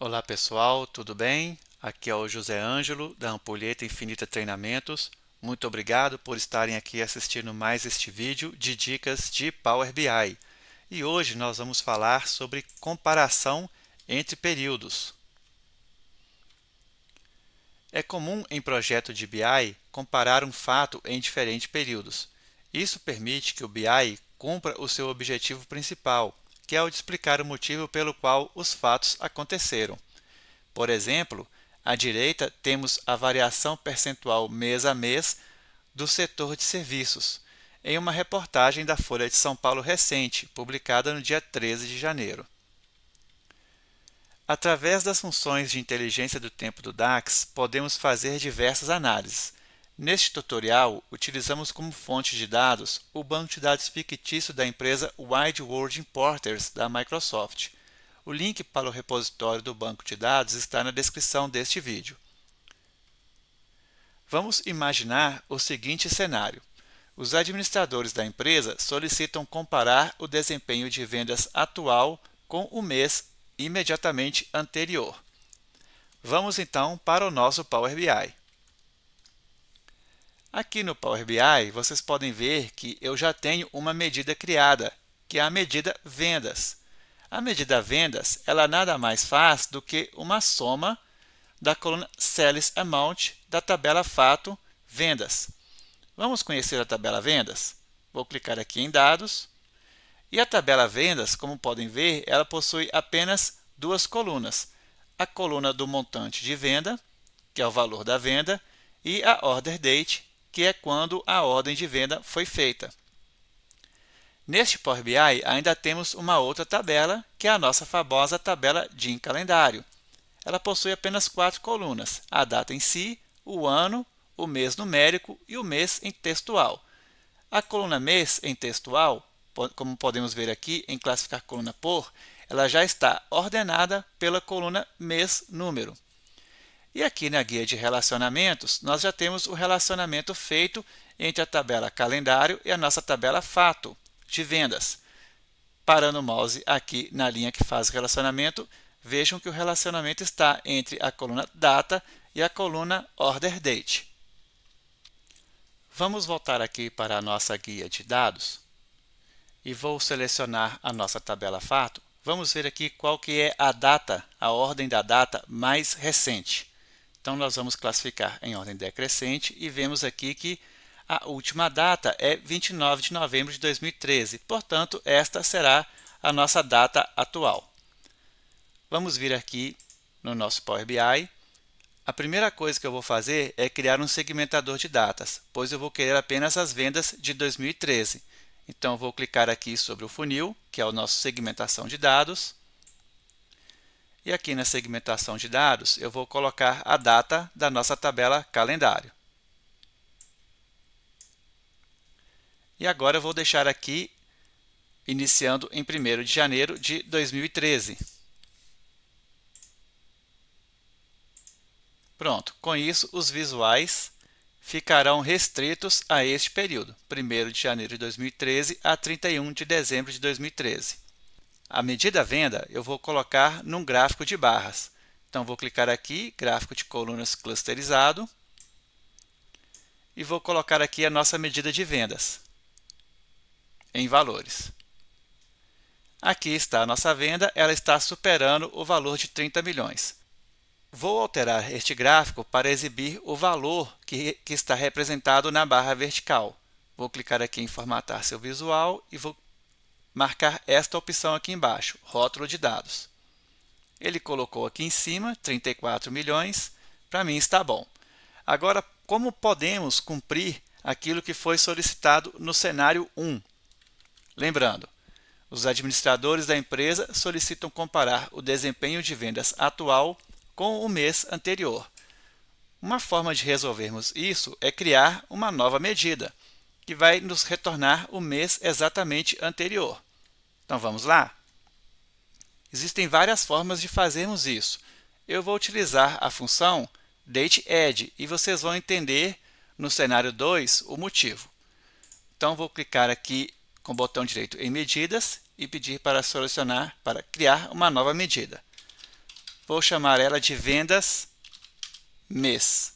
Olá pessoal, tudo bem? Aqui é o José Ângelo da Ampulheta Infinita Treinamentos. Muito obrigado por estarem aqui assistindo mais este vídeo de dicas de Power BI. E hoje nós vamos falar sobre comparação entre períodos. É comum em projeto de BI comparar um fato em diferentes períodos. Isso permite que o BI cumpra o seu objetivo principal, que é o de explicar o motivo pelo qual os fatos aconteceram. Por exemplo, à direita temos a variação percentual mês a mês do setor de serviços, em uma reportagem da Folha de São Paulo recente, publicada no dia 13 de janeiro. Através das funções de inteligência do tempo do DAX, podemos fazer diversas análises. Neste tutorial, utilizamos como fonte de dados o banco de dados fictício da empresa Wide World Importers da Microsoft. O link para o repositório do banco de dados está na descrição deste vídeo. Vamos imaginar o seguinte cenário. Os administradores da empresa solicitam comparar o desempenho de vendas atual com o mês imediatamente anterior. Vamos então para o nosso Power BI. Aqui no Power BI, vocês podem ver que eu já tenho uma medida criada, que é a medida vendas. A medida vendas, ela nada mais faz do que uma soma da coluna Sales Amount da tabela fato vendas. Vamos conhecer a tabela vendas? Vou clicar aqui em dados. E a tabela vendas, como podem ver, ela possui apenas duas colunas. A coluna do montante de venda, que é o valor da venda, e a order date, que é quando a ordem de venda foi feita. Neste Power BI, ainda temos uma outra tabela, que é a nossa famosa tabela DIN calendário. Ela possui apenas 4 colunas, a data em si, o ano, o mês numérico e o mês em textual. A coluna mês em textual, como podemos ver aqui em classificar coluna por, ela já está ordenada pela coluna mês número. E aqui na guia de relacionamentos, nós já temos o relacionamento feito entre a tabela calendário e a nossa tabela fato de vendas. Parando o mouse aqui na linha que faz o relacionamento, vejam que o relacionamento está entre a coluna data e a coluna order date. Vamos voltar aqui para a nossa guia de dados e vou selecionar a nossa tabela fato. Vamos ver aqui qual que é a data, a ordem da data mais recente. Então nós vamos classificar em ordem decrescente e vemos aqui que a última data é 29 de novembro de 2013, portanto, esta será a nossa data atual. Vamos vir aqui no nosso Power BI. A primeira coisa que eu vou fazer é criar um segmentador de datas, pois eu vou querer apenas as vendas de 2013. Então, eu vou clicar aqui sobre o funil, que é o nosso segmentação de dados. E aqui na segmentação de dados, eu vou colocar a data da nossa tabela calendário. E agora eu vou deixar aqui, iniciando em 1º de janeiro de 2013. Pronto, com isso os visuais ficarão restritos a este período, 1º de janeiro de 2013 a 31 de dezembro de 2013. A medida venda eu vou colocar num gráfico de barras. Então, vou clicar aqui, gráfico de colunas clusterizado, e vou colocar aqui a nossa medida de vendas em valores. Aqui está a nossa venda, ela está superando o valor de 30 milhões. Vou alterar este gráfico para exibir o valor que está representado na barra vertical. Vou clicar aqui em formatar seu visual e vou marcar esta opção aqui embaixo, rótulo de dados. Ele colocou aqui em cima 34 milhões, para mim está bom. Agora, como podemos cumprir aquilo que foi solicitado no cenário 1? Lembrando, os administradores da empresa solicitam comparar o desempenho de vendas atual com o mês anterior. Uma forma de resolvermos isso é criar uma nova medida, que vai nos retornar o mês exatamente anterior. Então vamos lá? Existem várias formas de fazermos isso. Eu vou utilizar a função dateAdd e vocês vão entender no cenário 2 o motivo. Então vou clicar aqui com o botão direito em medidas e pedir para selecionar, para criar uma nova medida. vou chamar ela de vendas mês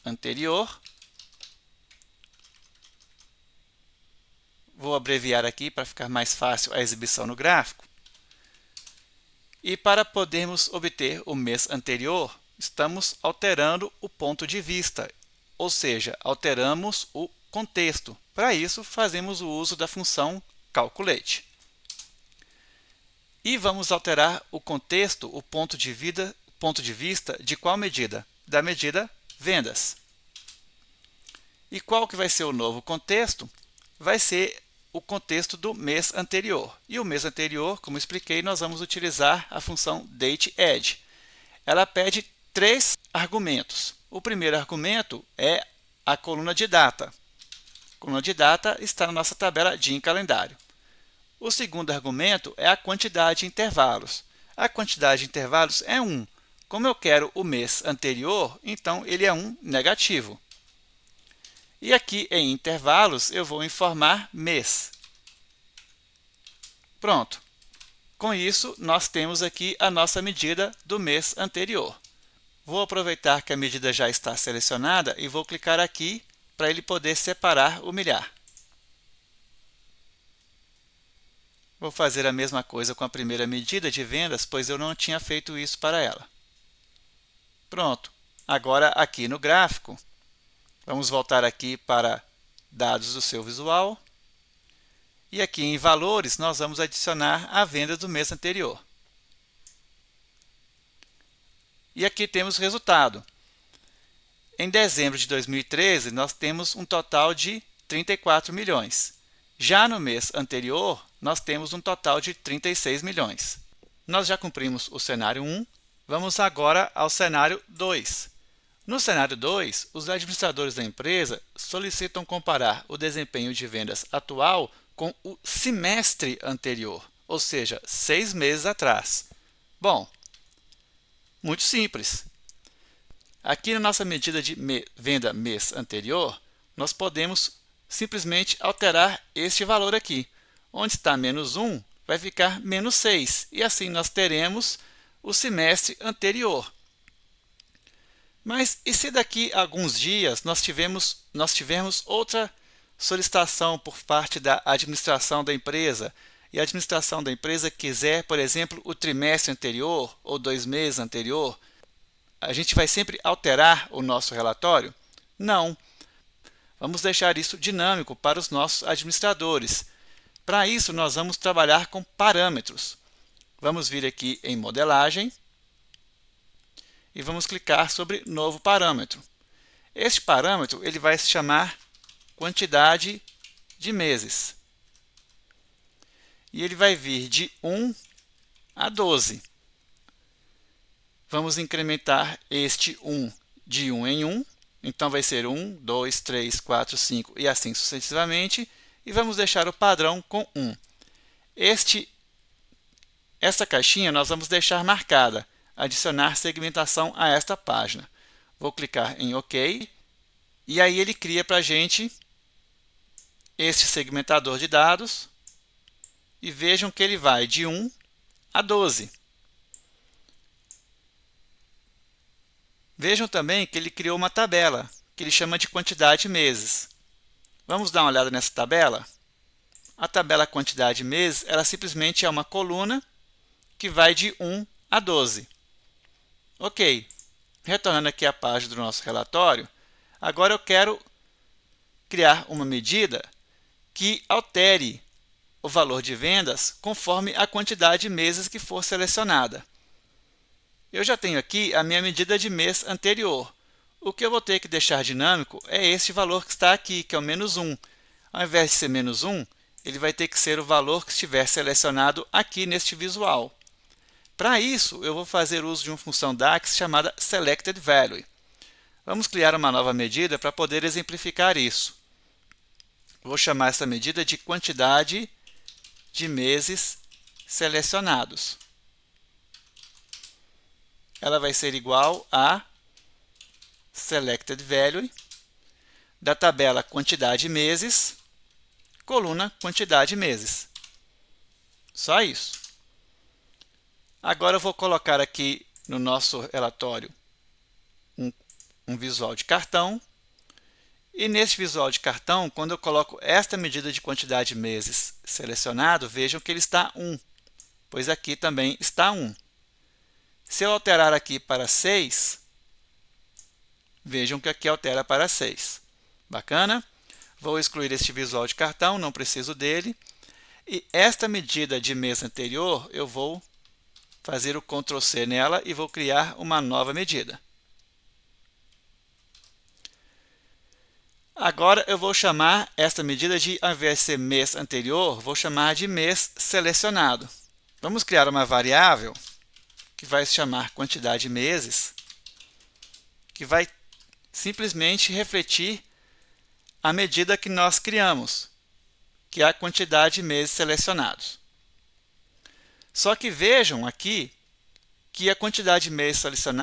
anterior. Vou abreviar aqui para ficar mais fácil a exibição no gráfico. E para podermos obter o mês anterior, estamos alterando o ponto de vista, ou seja, alteramos o contexto. Para isso, fazemos o uso da função calculate. E vamos alterar o contexto, o ponto de vista de qual medida? Da medida vendas. E qual que vai ser o novo contexto? Vai ser o contexto do mês anterior. E o mês anterior, como expliquei, nós vamos utilizar a função dateAdd. Ela pede 3 argumentos. O primeiro argumento é a coluna de data. A coluna de data está na nossa tabela de em calendário. O segundo argumento é a quantidade de intervalos. A quantidade de intervalos é 1. Como eu quero o mês anterior, então ele é um negativo. E aqui em intervalos eu vou informar mês. Pronto. Com isso, nós temos aqui a nossa medida do mês anterior. Vou aproveitar que a medida já está selecionada e vou clicar aqui para ele poder separar o milhar. Vou fazer a mesma coisa com a primeira medida de vendas, pois eu não tinha feito isso para ela. Pronto. Agora aqui no gráfico, vamos voltar aqui para dados do seu visual. E aqui em valores, nós vamos adicionar a venda do mês anterior. E aqui temos o resultado. Em dezembro de 2013, nós temos um total de 34 milhões. Já no mês anterior, nós temos um total de 36 milhões. Nós já cumprimos o cenário 1, vamos agora ao cenário 2. No cenário 2, os administradores da empresa solicitam comparar o desempenho de vendas atual com o semestre anterior, ou seja, 6 meses atrás. Bom, muito simples. Aqui na nossa medida de venda mês anterior, nós podemos simplesmente alterar este valor aqui. Onde está menos 1, vai ficar menos 6. E assim nós teremos o semestre anterior. Mas e se daqui a alguns dias nós tivermos outra solicitação por parte da administração da empresa e a administração da empresa quiser, por exemplo, o trimestre anterior ou 2 meses anterior, a gente vai sempre alterar o nosso relatório? Não. Vamos deixar isso dinâmico para os nossos administradores. Para isso, nós vamos trabalhar com parâmetros. Vamos vir aqui em modelagem e vamos clicar sobre novo parâmetro. Este parâmetro ele vai se chamar quantidade de meses. E ele vai vir de 1 a 12. Vamos incrementar este 1 de 1 em 1. Então vai ser 1, 2, 3, 4, 5 e assim sucessivamente. E vamos deixar o padrão com 1. Esta caixinha nós vamos deixar marcada. Adicionar segmentação a esta página. Vou clicar em OK. E aí ele cria para a gente este segmentador de dados. E vejam que ele vai de 1 a 12. Vejam também que ele criou uma tabela, que ele chama de quantidade de meses. Vamos dar uma olhada nessa tabela? A tabela quantidade de meses, ela simplesmente é uma coluna que vai de 1 a 12. Ok. Retornando aqui à página do nosso relatório, agora eu quero criar uma medida que altere o valor de vendas conforme a quantidade de meses que for selecionada. Eu já tenho aqui a minha medida de mês anterior. O que eu vou ter que deixar dinâmico é este valor que está aqui, que é o menos 1. Ao invés de ser menos 1, ele vai ter que ser o valor que estiver selecionado aqui neste visual. Para isso, eu vou fazer uso de uma função DAX chamada selectedValue. Vamos criar uma nova medida para poder exemplificar isso. Vou chamar essa medida de quantidade de meses selecionados. Ela vai ser igual a selectedValue da tabela quantidade de meses, coluna quantidade de meses. Só isso. Agora eu vou colocar aqui no nosso relatório um visual de cartão. E nesse visual de cartão, quando eu coloco esta medida de quantidade de meses selecionado, vejam que ele está 1, pois aqui também está 1. Se eu alterar aqui para 6, vejam que aqui altera para 6. Bacana? Vou excluir este visual de cartão, não preciso dele. E esta medida de mês anterior, eu vou fazer o Ctrl C nela e vou criar uma nova medida. Agora eu vou chamar esta medida de, ao invés de ser mês anterior, vou chamar de mês selecionado. Vamos criar uma variável que vai se chamar quantidade de meses, que vai simplesmente refletir a medida que nós criamos, que é a quantidade de meses selecionados. Só que vejam aqui que a quantidade de meses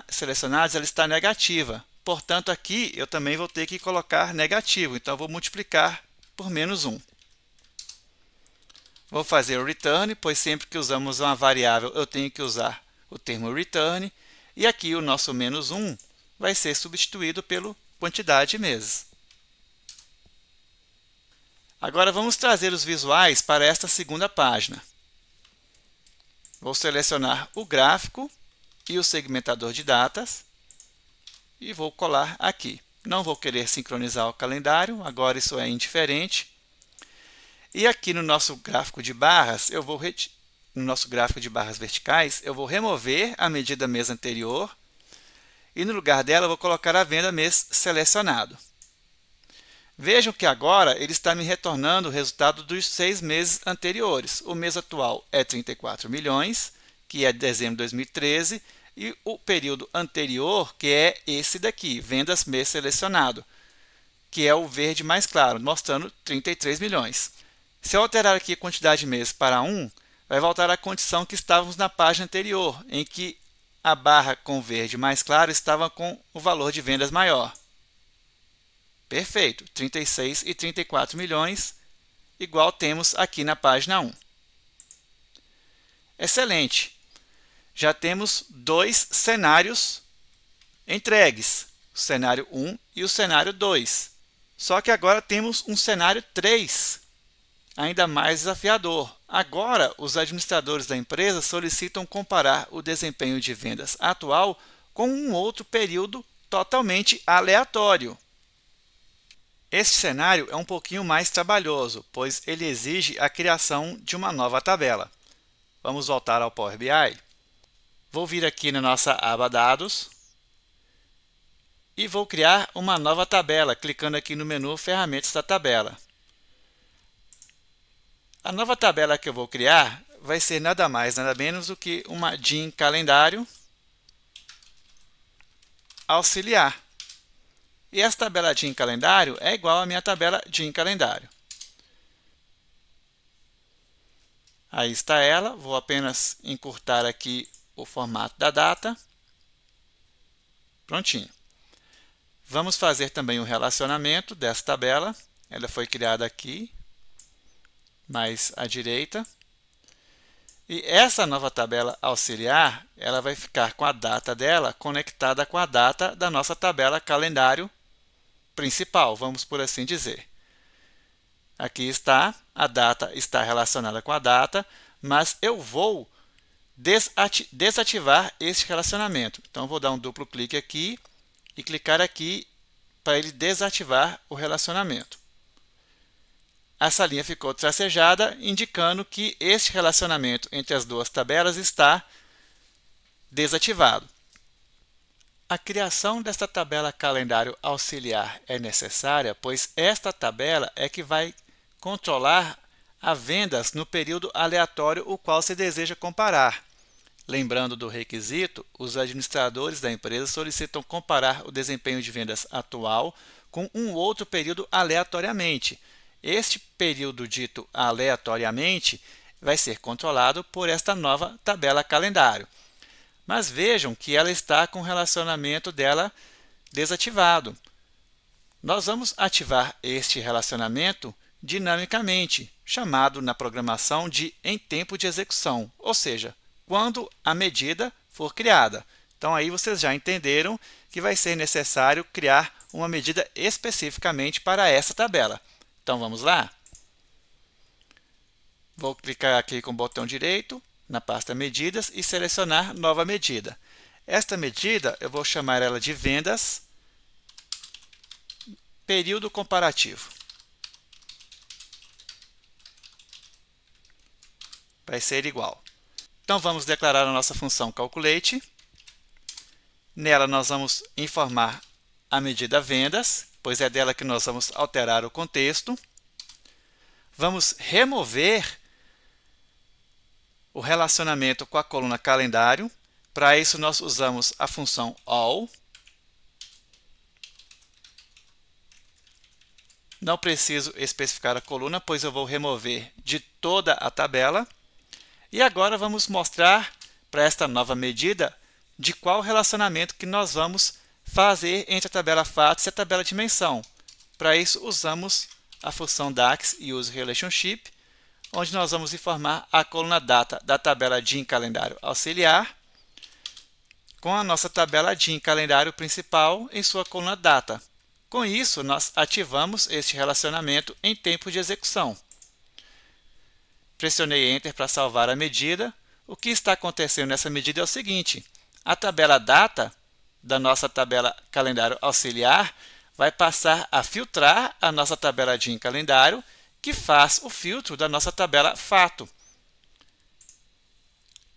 selecionados ela está negativa. Portanto, aqui eu também vou ter que colocar negativo. Então, eu vou multiplicar por menos 1. Vou fazer o return, pois sempre que usamos uma variável, eu tenho que usar o termo return. E aqui o nosso menos 1 vai ser substituído pela quantidade de meses. Agora, vamos trazer os visuais para esta segunda página. Vou selecionar o gráfico e o segmentador de datas e vou colar aqui. Não vou querer sincronizar o calendário, agora isso é indiferente. E aqui no nosso gráfico de barras, no nosso gráfico de barras verticais, eu vou remover a medida mês anterior e no lugar dela eu vou colocar a venda mês selecionado. Vejam que agora ele está me retornando o resultado dos 6 meses anteriores. O mês atual é 34 milhões, que é dezembro de 2013, e o período anterior, que é esse daqui, vendas mês selecionado, que é o verde mais claro, mostrando 33 milhões. Se eu alterar aqui a quantidade de meses para 1, vai voltar à condição que estávamos na página anterior, em que a barra com verde mais claro estava com o valor de vendas maior. Perfeito, 36 e 34 milhões, igual temos aqui na página 1. Excelente! Já temos dois cenários entregues, o cenário 1 e o cenário 2. Só que agora temos um cenário 3, ainda mais desafiador. Agora, os administradores da empresa solicitam comparar o desempenho de vendas atual com um outro período totalmente aleatório. Este cenário é um pouquinho mais trabalhoso, pois ele exige a criação de uma nova tabela. Vamos voltar ao Power BI. Vou vir aqui na nossa aba Dados e vou criar uma nova tabela, clicando aqui no menu Ferramentas da tabela. A nova tabela que eu vou criar vai ser nada mais, nada menos do que uma DIN calendário auxiliar. E essa tabela DIN calendário é igual à minha tabela DIN calendário. Aí está ela, vou apenas encurtar aqui o formato da data. Prontinho. Vamos fazer também o relacionamento dessa tabela. Ela foi criada aqui, mais à direita. E essa nova tabela auxiliar, ela vai ficar com a data dela conectada com a data da nossa tabela calendário principal, vamos por assim dizer. Aqui está, a data está relacionada com a data, mas eu vou desativar este relacionamento. Então, vou dar um duplo clique aqui e clicar aqui para ele desativar o relacionamento. Essa linha ficou tracejada, indicando que este relacionamento entre as duas tabelas está desativado. A criação desta tabela calendário auxiliar é necessária, pois esta tabela é que vai controlar as vendas no período aleatório o qual se deseja comparar. Lembrando do requisito, os administradores da empresa solicitam comparar o desempenho de vendas atual com um outro período aleatoriamente. Este período dito aleatoriamente vai ser controlado por esta nova tabela calendário. Mas vejam que ela está com o relacionamento dela desativado. Nós vamos ativar este relacionamento dinamicamente, chamado na programação de em tempo de execução, ou seja, quando a medida for criada. Então, aí vocês já entenderam que vai ser necessário criar uma medida especificamente para essa tabela. Então, vamos lá? Vou clicar aqui com o botão direito na pasta Medidas e selecionar Nova Medida. Esta medida, eu vou chamar ela de Vendas, período comparativo. Vai ser igual. Então, vamos declarar a nossa função Calculate. Nela, nós vamos informar a medida vendas, pois é dela que nós vamos alterar o contexto. Vamos remover o relacionamento com a coluna calendário. Para isso, nós usamos a função all. Não preciso especificar a coluna, pois eu vou remover de toda a tabela. E agora vamos mostrar para esta nova medida de qual relacionamento que nós vamos fazer entre a tabela fatos e a tabela dimensão. Para isso, usamos a função DAX Use Relationship, onde nós vamos informar a coluna data da tabela DIN calendário auxiliar com a nossa tabela DIN calendário principal em sua coluna data. Com isso, nós ativamos este relacionamento em tempo de execução. Pressionei Enter para salvar a medida. O que está acontecendo nessa medida é o seguinte: a tabela data da nossa tabela calendário auxiliar vai passar a filtrar a nossa tabela DIN calendário, que faz o filtro da nossa tabela fato.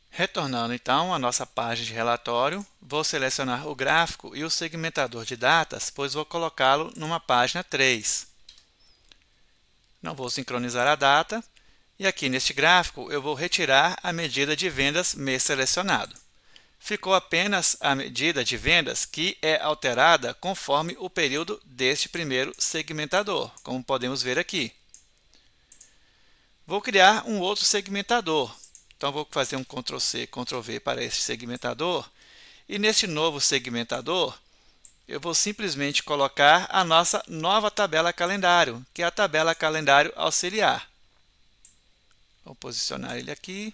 Retornando então à nossa página de relatório, vou selecionar o gráfico e o segmentador de datas, pois vou colocá-lo numa página 3. Não vou sincronizar a data. E aqui neste gráfico eu vou retirar a medida de vendas mês selecionado. Ficou apenas a medida de vendas que é alterada conforme o período deste primeiro segmentador, como podemos ver aqui. Vou criar um outro segmentador. Então, vou fazer um Ctrl+C, Ctrl+V para este segmentador. E neste novo segmentador, eu vou simplesmente colocar a nossa nova tabela calendário, que é a tabela calendário auxiliar. Vou posicionar ele aqui.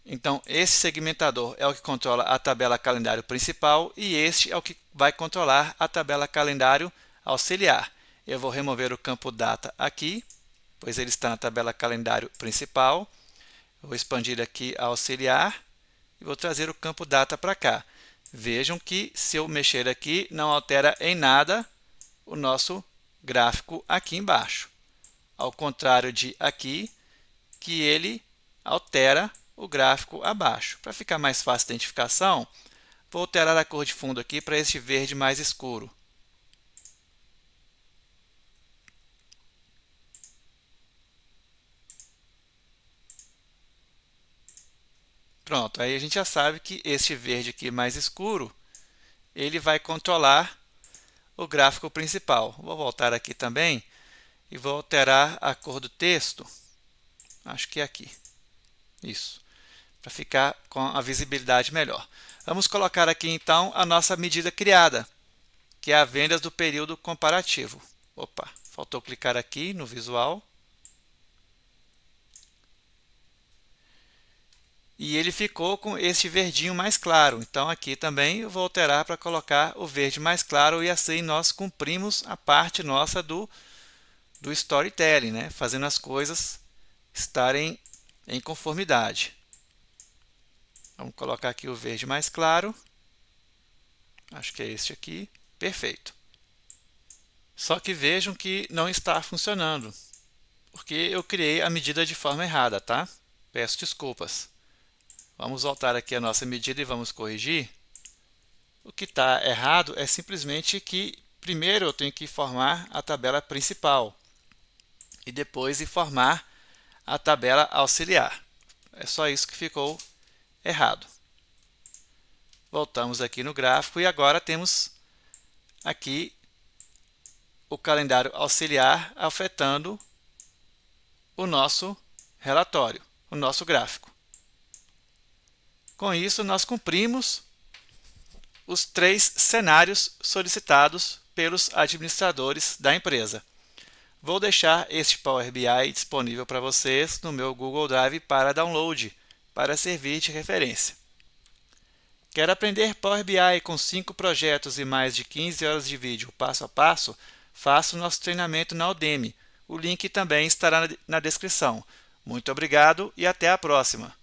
Então, esse segmentador é o que controla a tabela calendário principal e este é o que vai controlar a tabela calendário auxiliar. Eu vou remover o campo data aqui, pois ele está na tabela calendário principal. Vou expandir aqui a auxiliar e vou trazer o campo data para cá. Vejam que se eu mexer aqui, não altera em nada o nosso gráfico aqui embaixo. Ao contrário de aqui, que ele altera o gráfico abaixo. Para ficar mais fácil a identificação, vou alterar a cor de fundo aqui para este verde mais escuro. Pronto, aí a gente já sabe que este verde aqui mais escuro, ele vai controlar o gráfico principal. Vou voltar aqui também e vou alterar a cor do texto. Acho que é aqui. Isso. Para ficar com a visibilidade melhor. Vamos colocar aqui então a nossa medida criada, que é a vendas do período comparativo. Opa, faltou clicar aqui no visual. E ele ficou com este verdinho mais claro. Então, aqui também eu vou alterar para colocar o verde mais claro e assim nós cumprimos a parte nossa do storytelling, né? Fazendo as coisas estarem em conformidade. Vamos colocar aqui o verde mais claro. Acho que é este aqui. Perfeito. Só que vejam que não está funcionando, porque eu criei a medida de forma errada, tá? Peço desculpas. Vamos voltar aqui a nossa medida e vamos corrigir. O que está errado é simplesmente que primeiro eu tenho que informar a tabela principal e depois informar a tabela auxiliar. É só isso que ficou errado. Voltamos aqui no gráfico e agora temos aqui o calendário auxiliar afetando o nosso relatório, o nosso gráfico. Com isso, nós cumprimos os 3 cenários solicitados pelos administradores da empresa. Vou deixar este Power BI disponível para vocês no meu Google Drive para download, para servir de referência. Quer aprender Power BI com 5 projetos e mais de 15 horas de vídeo passo a passo? Faça o nosso treinamento na Udemy. O link também estará na descrição. Muito obrigado e até a próxima!